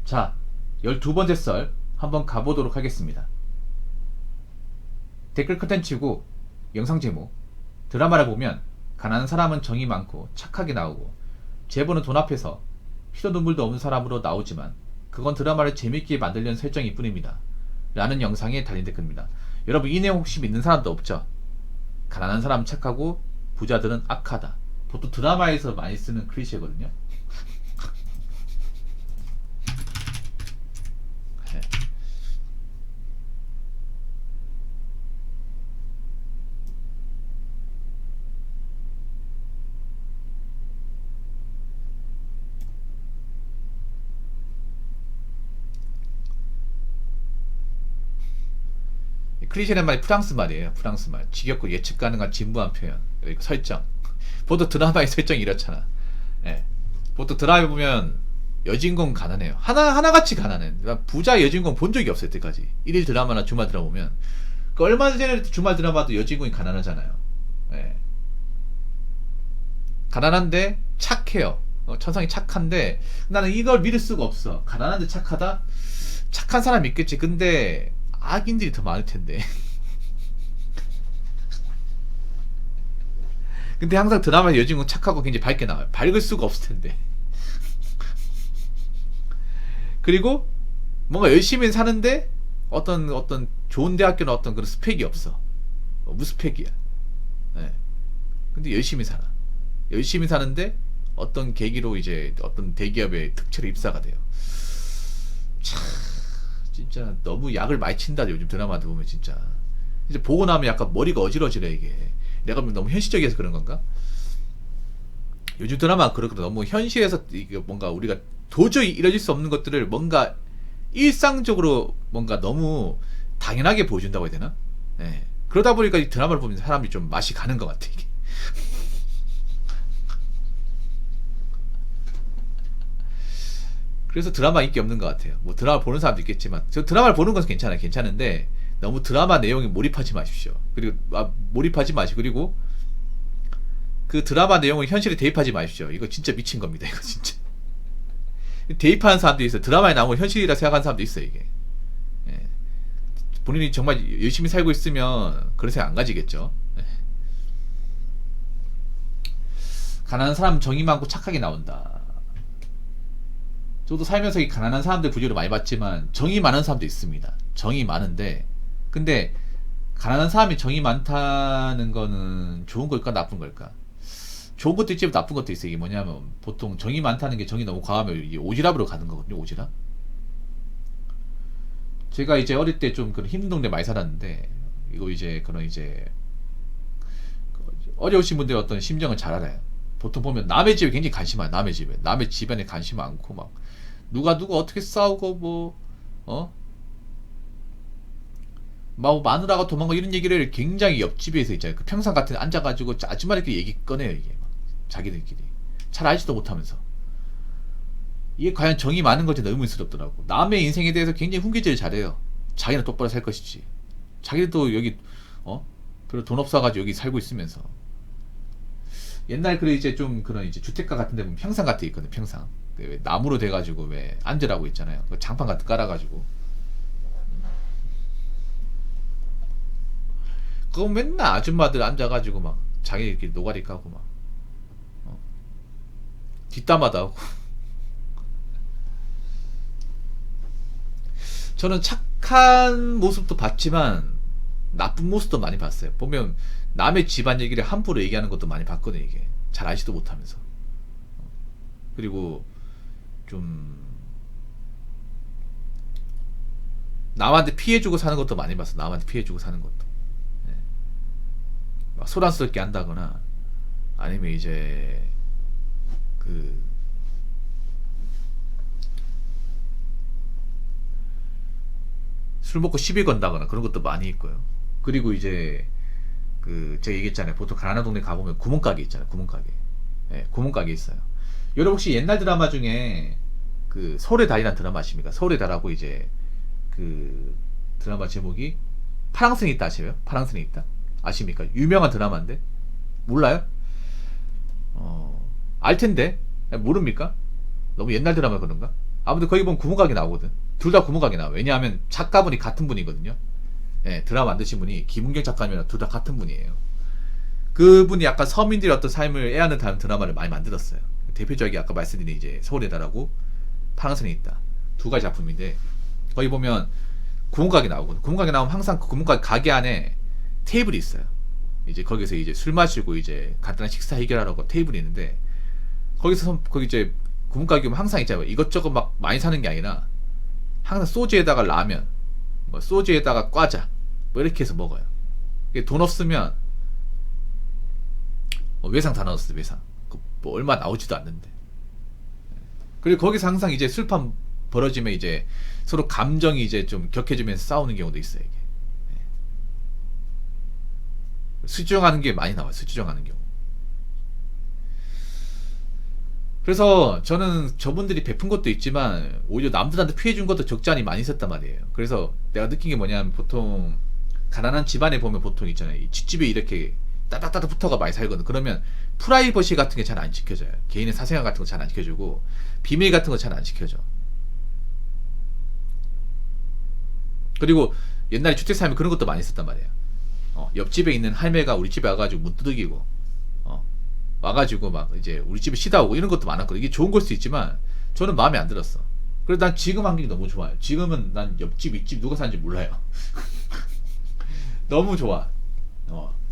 자, 12번째 썰 한번 가보도록 하겠습니다. 댓글 컨텐츠고 영상 제목, 드라마를 보면 가난한 사람은 정이 많고 착하게 나오고 제보는 돈 앞에서 피도 눈물도 없는 사람으로 나오지만 그건 드라마를 재밌게 만들려는 설정일 뿐입니다. 라는 영상에 달린 댓글입니다. 여러분, 이 내용 혹시 믿는 사람도 없죠? 가난한 사람은 착하고 부자들은 악하다. 보통 드라마에서 많이 쓰는 클리셰거든요. 네. 클리셰란 말이 프랑스 말이에요. 프랑스 말. 지겹고 예측 가능한 진부한 표현. 그리고 설정. 보통 드라마의 설정이 이렇잖아. 예. 보통 드라마 보면 여주인공 가난해요. 하나같이 가난해. 부자 여주인공 본 적이 없어요, 여태까지. 일일 드라마나 주말 드라마 보면. 그 얼마 전에 주말 드라마도 여주인공이 가난하잖아요. 예. 가난한데 착해요. 천성이 착한데 나는 이걸 믿을 수가 없어. 가난한데 착하다? 착한 사람 있겠지. 근데 악인들이 더 많을 텐데. 근데 항상 드라마의 여주인공 착하고 굉장히 밝게 나와요. 밝을 수가 없을 텐데. 그리고 뭔가 열심히 사는데 어떤 좋은 대학교나 어떤 그런 스펙이 없어. 무스펙이야. 네. 근데 열심히 살아. 열심히 사는데 어떤 계기로 이제 어떤 대기업에 특채로 입사가 돼요. 참 진짜 너무 약을 많이 친다. 요즘 드라마들 보면 진짜 이제 보고 나면 약간 머리가 어지러지래. 이게 내가 너무 현실적이어서 그런 건가? 요즘 드라마 그렇거든. 너무 현실에서 이게 뭔가 우리가 도저히 이뤄질 수 없는 것들을 뭔가 일상적으로 뭔가 너무 당연하게 보여준다고 해야 되나? 네. 그러다 보니까 이 드라마를 보면 사람이 좀 맛이 가는 것 같아. 이게. 그래서 드라마 인기 없는 것 같아요. 뭐 드라마 보는 사람도 있겠지만 저 드라마를 보는 것은 괜찮아요. 괜찮은데 너무 드라마 내용에 몰입하지 마십시오. 그리고 몰입하지 마시고 그리고 그 드라마 내용을 현실에 대입하지 마십시오. 이거 진짜 미친 겁니다. 이거 진짜 대입하는 사람도 있어요. 드라마에 나온 걸 현실이라 생각하는 사람도 있어요. 이게 예. 본인이 정말 열심히 살고 있으면 그런 생각 안 가지겠죠. 예. 가난한 사람 정이 많고 착하게 나온다. 저도 살면서 이 가난한 사람들 부주를 많이 봤지만 정이 많은 사람도 있습니다. 정이 많은데 근데 가난한 사람이 정이 많다는 거는 좋은 걸까 나쁜 걸까? 좋은 것도 있지만 나쁜 것도 있어요. 이게 뭐냐면 보통 정이 많다는 게 정이 너무 과하면 이게 오지랖으로 가는 거거든요. 오지랖. 제가 이제 어릴 때 좀 그런 힘든 동네 많이 살았는데 이거 이제 그런 이제 어려우신 분들의 어떤 심정을 잘 알아요. 보통 보면 남의 집에 굉장히 관심 많아요. 남의 집에 남의 집안에 관심 많고 막 누가 어떻게 싸우고 막 마누라가 도망가 이런 얘기를 굉장히 옆집에서 있잖아요. 그 평상 같은 데 앉아가지고 아줌마들끼리 얘기 꺼내요. 이게 막 자기들끼리 잘 알지도 못하면서 이게 과연 정이 많은 건지 의문스럽더라고. 남의 인생에 대해서 굉장히 훈계질을 잘해요. 자기는 똑바로 살 것이지. 자기도 여기 별로 돈 없어가지고 여기 살고 있으면서 옛날 그래 이제 좀 그런 이제 주택가 같은 데 보면 평상 같은 데 있거든. 평상 왜 나무로 돼가지고 왜 앉으라고 있잖아요. 그 장판 같은 깔아가지고 그거 맨날 아줌마들 앉아가지고 막 자기들끼리 노가리 까고 막 뒷담화도 하고 저는 착한 모습도 봤지만 나쁜 모습도 많이 봤어요. 보면 남의 집안 얘기를 함부로 얘기하는 것도 많이 봤거든요. 이게 잘 알지도 못하면서 그리고 좀 남한테 피해주고 사는 것도 많이 봤어. 남한테 피해주고 사는 것도 막 소란스럽게 한다거나 아니면 이제 그 술 먹고 시비 건다거나 그런 것도 많이 있고요. 그리고 이제 그 제가 얘기했잖아요. 보통 가난한 동네 가보면 구멍가게 있잖아요. 구멍가게. 예, 구멍가게 있어요. 여러분 혹시 옛날 드라마 중에 그 서울의 달이라는 드라마 아십니까? 서울의 달하고 이제 그 드라마 제목이 파랑새는 있다 아시나요? 파랑새는 있다 아십니까? 유명한 드라마인데 몰라요? 알 텐데 모릅니까? 너무 옛날 드라마 그런가? 아무튼 거기 보면 구멍가게 나오거든. 둘 다 구멍가게 나와. 왜냐하면 작가분이 같은 분이거든요. 예, 드라마 만드신 분이 김은경 작가님이랑 둘 다 같은 분이에요. 그분이 약간 서민들의 어떤 삶을 애하는 드라마를 많이 만들었어요. 대표적인 아까 말씀드린 이제 서울의 달하고 파랑새는 있다. 두 가지 작품인데 거기 보면 구멍가게 나오거든. 구멍가게 나오면 항상 그 구멍가게 가게 안에 테이블이 있어요. 이제 거기서 이제 술 마시고 이제 간단한 식사 해결하라고 테이블이 있는데 거기서 거기 이제 구멍가게 오면 항상 있잖아요. 이것저것 막 많이 사는 게 아니라 항상 소주에다가 라면, 뭐 소주에다가 과자 뭐 이렇게 해서 먹어요. 돈 없으면 외상 다 넣었어. 외상 뭐 얼마 나오지도 않는데. 그리고 거기서 항상 이제 술판 벌어지면 이제 서로 감정이 이제 좀 격해지면서 싸우는 경우도 있어요. 이게. 수주정하는 게 많이 나와요. 수주정하는 경우. 그래서 저는 저분들이 베푼 것도 있지만 오히려 남들한테 피해준 것도 적지 않이 많이 있었단 말이에요. 그래서 내가 느낀 게 뭐냐면 보통 가난한 집안에 보면 보통 있잖아요. 이 뒷집에 이렇게 따닥따닥 붙어가 많이 살거든. 그러면 프라이버시 같은 게 잘 안 지켜져요. 개인의 사생활 같은 거 잘 안 지켜주고 비밀 같은 거 잘 안 지켜져. 그리고 옛날에 주택 살면 그런 것도 많이 있었단 말이에요. 옆집에 있는 할매가 우리 집에 와가지고 문 두들기고 와가지고 막 이제 우리 집에 쉬다 오고 이런 것도 많았거든. 이게 좋은 걸 수 있지만 저는 마음에 안 들었어. 그래서 난 지금 환경이 너무 좋아요. 지금은 난 옆집 윗집 누가 사는지 몰라요. 너무 좋아.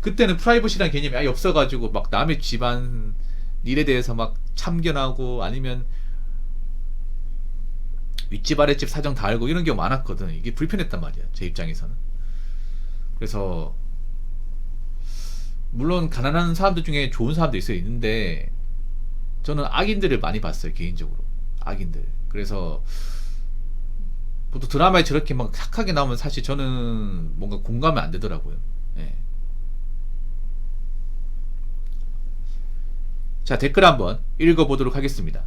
그때는 프라이버시라는 개념이 아예 없어가지고 막 남의 집안 일에 대해서 막 참견하고 아니면 윗집 아랫집 사정 다 알고 이런 경우 많았거든. 이게 불편했단 말이야. 제 입장에서는. 그래서 물론 가난한 사람들 중에 좋은 사람도 있는데 저는 악인들을 많이 봤어요. 개인적으로 악인들. 그래서 보통 드라마에 저렇게 막 착하게 나오면 사실 저는 뭔가 공감이 안 되더라고요. 예. 자, 댓글 한번 읽어보도록 하겠습니다.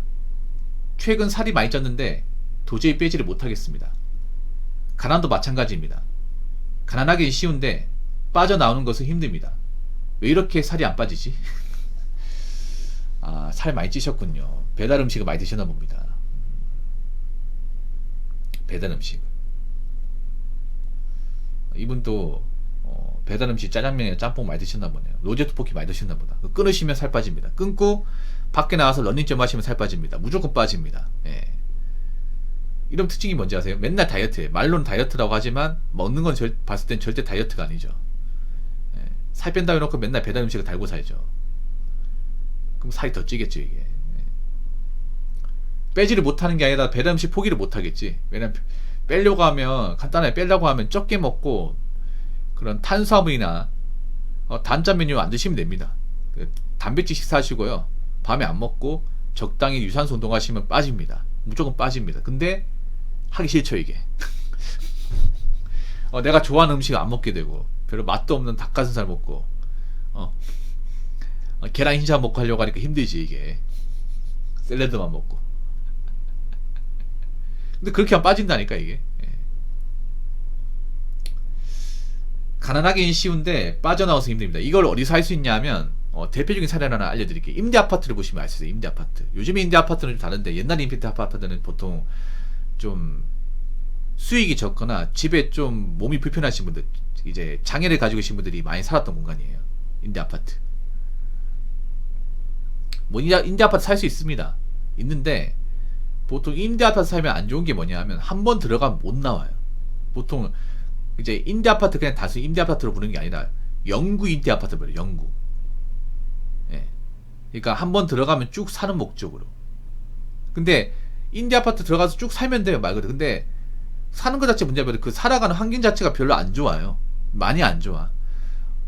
최근 살이 많이 쪘는데 도저히 빼지를 못하겠습니다. 가난도 마찬가지입니다. 가난하긴 쉬운데 빠져나오는 것은 힘듭니다. 왜 이렇게 살이 안 빠지지? 아, 살 많이 찌셨군요. 배달 음식을 많이 드셨나 봅니다. 배달 음식. 이분도 배달 음식 짜장면이나 짬뽕 많이 드셨나 보네요. 로제 토포키 많이 드셨나 보다. 끊으시면 살 빠집니다. 끊고 밖에 나와서 러닝 좀 하시면 살 빠집니다. 무조건 빠집니다. 예. 이런 특징이 뭔지 아세요? 맨날 다이어트해. 말로는 다이어트라고 하지만 먹는 건 봤을 땐 절대 다이어트가 아니죠. 예. 살 뺀다 해놓고 맨날 배달 음식을 달고 살죠. 그럼 살이 더 찌겠죠 이게. 예. 빼지를 못하는 게 아니라 배달 음식 포기를 못하겠지. 왜냐면 빼려고 하면 간단하게 빼려고 하면 적게 먹고 그런 탄수화물이나 단짠 메뉴 안 드시면 됩니다. 단백질 식사하시고요. 밤에 안 먹고 적당히 유산소 운동하시면 빠집니다. 무조건 빠집니다. 근데 하기 싫죠 이게. 내가 좋아하는 음식을 안 먹게 되고 별로 맛도 없는 닭가슴살 먹고 계란 흰자 먹고 하려고 하니까 힘들지 이게. 샐러드만 먹고. 근데 그렇게 하면 빠진다니까 이게. 가난하긴 쉬운데 빠져나와서 힘듭니다. 이걸 어디서 할 수 있냐면 대표적인 사례를 하나 알려드릴게요. 임대 아파트를 보시면 알 수 있어요. 임대 아파트. 요즘에 임대 아파트는 좀 다른데 옛날 임대 아파트는 보통 좀 수익이 적거나 집에 좀 몸이 불편하신 분들, 이제 장애를 가지고 계신 분들이 많이 살았던 공간이에요. 임대 아파트. 뭐 임대 아파트 살 수 있습니다. 있는데 보통 임대 아파트 살면 안 좋은 게 뭐냐 하면 한 번 들어가면 못 나와요. 보통 이제 임대 아파트 그냥 단순히 임대 아파트로 부르는 게 아니라 영구 임대 아파트 버려요. 영구. 예. 그러니까 한 번 들어가면 쭉 사는 목적으로. 근데 임대 아파트 들어가서 쭉 살면 돼요 말 그대로. 근데 사는 것 자체 문제보다 그 살아가는 환경 자체가 별로 안 좋아요. 많이 안 좋아.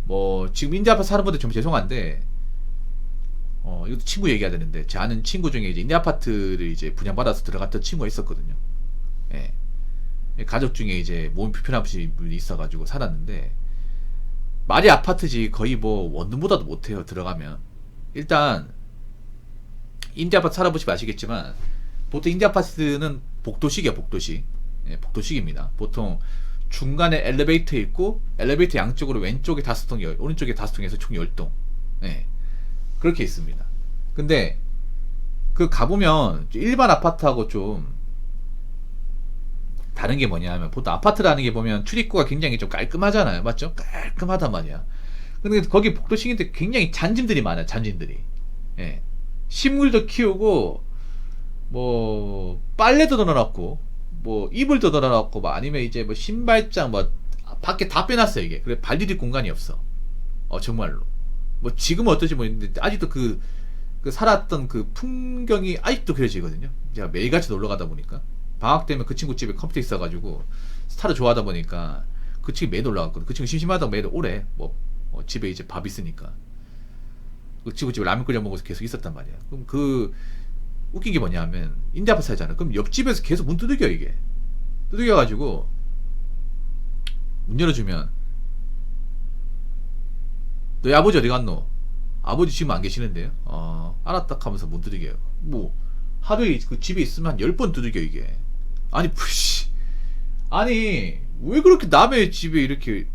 뭐 지금 임대 아파트 사는 분들 좀 죄송한데 이것도 친구 얘기해야 되는데 제 아는 친구 중에 이제 임대 아파트를 이제 분양받아서 들어갔던 친구가 있었거든요. 예. 가족 중에 이제 몸이 불편하신 분이 있어가지고 살았는데 말이 아파트지 거의 뭐 원룸보다도 못해요. 들어가면 일단 임대 아파트 살아보시면 아시겠지만 보통 임대 아파트는 복도식이야. 복도식. 예, 복도식입니다. 보통 중간에 엘리베이터 있고 엘리베이터 양쪽으로 왼쪽에 5통 오른쪽에 5통에서 총 10동. 예, 그렇게 있습니다. 근데 그 가보면 일반 아파트하고 좀 다른 게 뭐냐면 보통 아파트라는 게 보면 출입구가 굉장히 좀 깔끔하잖아요. 맞죠? 깔끔하단 말이야. 근데 거기 복도 시기인데 굉장히 잔짐들이 많아요. 잔짐들이. 예. 식물도 키우고 뭐 빨래도 넣어놨고 뭐 이불도 넣어놨고 뭐 아니면 이제 뭐 신발장 뭐 밖에 다 빼놨어요 이게. 그래 발 디딜 공간이 없어. 정말로. 뭐 지금은 어떨지 모르겠는데 아직도 그 살았던 그 풍경이 아직도 그려지거든요. 제가 매일같이 놀러 가다 보니까 방학 때면 그 친구 집에 컴퓨터 있어가지고 스타를 좋아하다 보니까 그 친구 매일 놀러 갔거든. 그 친구 심심하다고 매일 오래. 집에 이제 밥 있으니까 그 친구 집에 라면 끓여 먹어서 계속 있었단 말이야. 그럼 그 웃긴 게 뭐냐면 인디 아파트 살잖아. 그럼 옆집에서 계속 문 두들겨 이게. 두들겨가지고 문 열어주면 너희 아버지 어디 갔노? 아버지 지금 안 계시는데요. 알았다 하면서 문 두들겨요. 뭐 하루에 그 집에 있으면 한 10번 두들겨 이게. 아니 푸시 아니 왜 그렇게 남의 집에 이렇게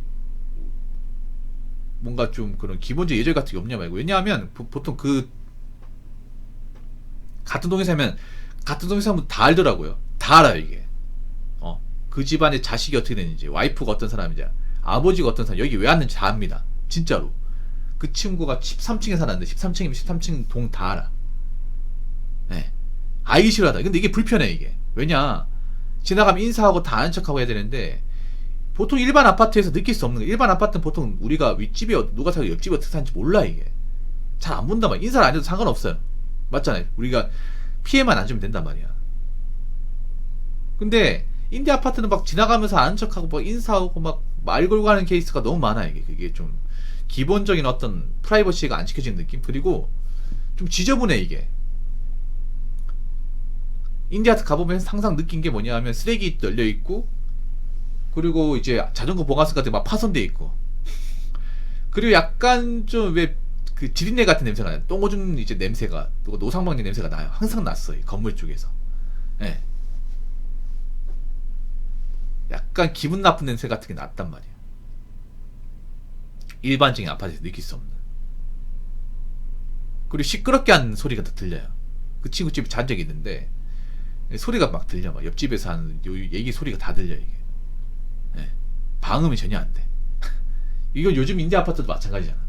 뭔가 좀 그런 기본적 예절 같은 게 없냐 말고. 왜냐하면 보통 그 같은 동에 살면 다 알더라고요. 다 알아요 이게. 그 집안의 자식이 어떻게 되는지, 와이프가 어떤 사람인지, 아버지가 어떤 사람, 여기 왜 왔는지 다 압니다. 진짜로. 그 친구가 13층에 살았는데 13층이면 13층 동 다 알아. 네. 알기 싫어하다. 근데 이게 불편해 이게. 왜냐 지나가면 인사하고 다 아는 척하고 해야 되는데 보통 일반 아파트에서 느낄 수 없는 거. 일반 아파트는 보통 우리가 윗집에 누가 살고 옆집에 어떻게 사는지 몰라 이게. 잘 안 본단 말이야. 인사를 안 해도 상관없어요. 맞잖아요. 우리가 피해만 안 주면 된단 말이야. 근데 인디 아파트는 막 지나가면서 아는 척하고 막 인사하고 막 말 걸고 하는 케이스가 너무 많아 이게. 그게 좀 기본적인 어떤 프라이버시가 안 지켜지는 느낌. 그리고 좀 지저분해 이게. 인디 아파트 가보면 항상 느낀 게 뭐냐 하면 쓰레기 널려 있고, 그리고 이제 자전거 보관소 같은 게 막 파손돼 있고, 그리고 약간 좀 왜 그 지린내 같은 냄새가 나요. 똥 오줌 이제 냄새가, 또 노상방뇨 냄새가 나요. 항상 났어요. 건물 쪽에서. 예. 약간 기분 나쁜 냄새 같은 게 났단 말이에요. 일반적인 아파트에서 느낄 수 없는. 그리고 시끄럽게 하는 소리가 더 들려요. 그 친구 집에 잔 적이 있는데 소리가 막 들려. 막 옆집에서 하는 얘기 소리가 다 들려 이게. 예. 방음이 전혀 안 돼. 이건 요즘 인디 아파트도 마찬가지잖아.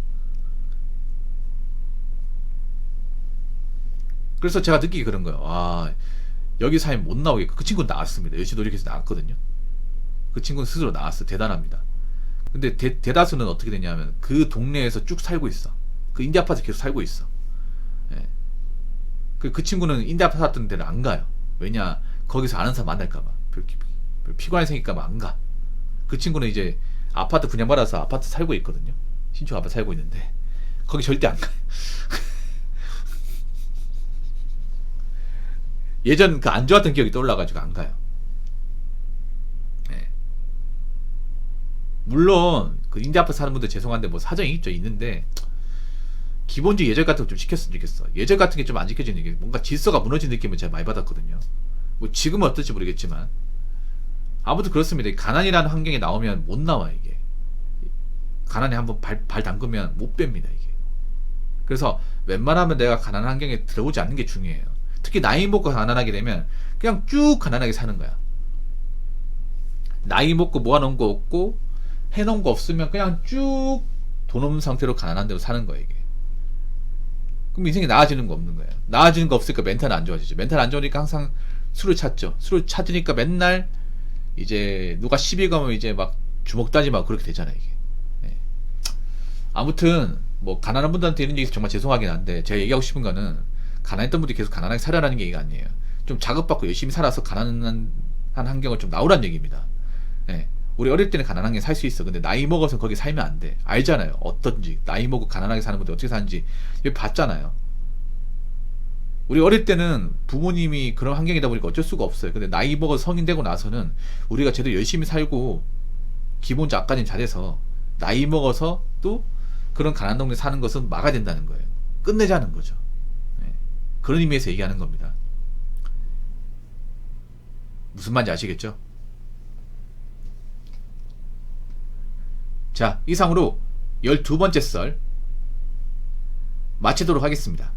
그래서 제가 느끼기 그런 거예요. 여기 살면 못 나오겠고. 그 친구는 나왔습니다. 열심히 노력해서 나왔거든요. 그 친구는 스스로 나왔어. 대단합니다. 근데 대다수는 어떻게 되냐면 그 동네에서 쭉 살고 있어. 그 인디 아파트 계속 살고 있어. 예. 그 친구는 인디 아파트 살던 데는 안 가요. 왜냐 거기서 아는 사람 만날까봐. 별 피곤하게 생길까봐 안 가. 그 친구는 이제 아파트 분양받아서 아파트 살고 있거든요. 신축 아파트 살고 있는데 거기 절대 안 가. 예전 그 안 좋았던 기억이 떠올라가지고 안 가요. 네. 물론 그 인디 아파트 사는 분들 죄송한데 뭐 사정이 있죠. 있는데 기본적 예절 같은 거 좀 지켰으면 좋겠어. 예절 같은 게 좀 안 지켜지는 게 뭔가 질서가 무너진 느낌을 제가 많이 받았거든요. 뭐 지금은 어떨지 모르겠지만 아무튼 그렇습니다. 가난이라는 환경에 나오면 못 나와 이게. 가난에 한번 발 담그면 못 뺍니다 이게. 그래서 웬만하면 내가 가난한 환경에 들어오지 않는 게 중요해요. 특히 나이 먹고 가난하게 되면 그냥 쭉 가난하게 사는 거야. 나이 먹고 모아놓은 거 없고 해놓은 거 없으면 그냥 쭉 돈 없는 상태로 가난한 대로 사는 거야 이게. 그럼 인생에 나아지는 거 없는 거예요. 나아지는 거 없으니까 멘탈은 안 좋아지죠. 멘탈 안 좋으니까 항상 술을 찾죠. 술을 찾으니까 맨날 이제 누가 시비 가면 이제 막 주먹 따지고 그렇게 되잖아요 이게. 네. 아무튼 뭐 가난한 분들한테 이런 얘기 정말 죄송하긴 한데 제가 얘기하고 싶은 거는 가난했던 분들이 계속 가난하게 살아라는 얘기가 아니에요. 좀 자극받고 열심히 살아서 가난한 환경을 좀 나오라는 얘기입니다. 네. 우리 어릴 때는 가난하게 살 수 있어. 근데 나이 먹어서 거기 살면 안 돼. 알잖아요. 어떤지. 나이 먹고 가난하게 사는 분들 어떻게 사는지 여기 봤잖아요. 우리 어릴 때는 부모님이 그런 환경이다 보니까 어쩔 수가 없어요. 근데 나이 먹어서 성인 되고 나서는 우리가 제대로 열심히 살고 기본적 앞가림 잘해서 나이 먹어서 또 그런 가난한 동네 사는 것은 막아야 된다는 거예요. 끝내자는 거죠. 네. 그런 의미에서 얘기하는 겁니다. 무슨 말인지 아시겠죠? 자, 이상으로 12번째 썰 마치도록 하겠습니다.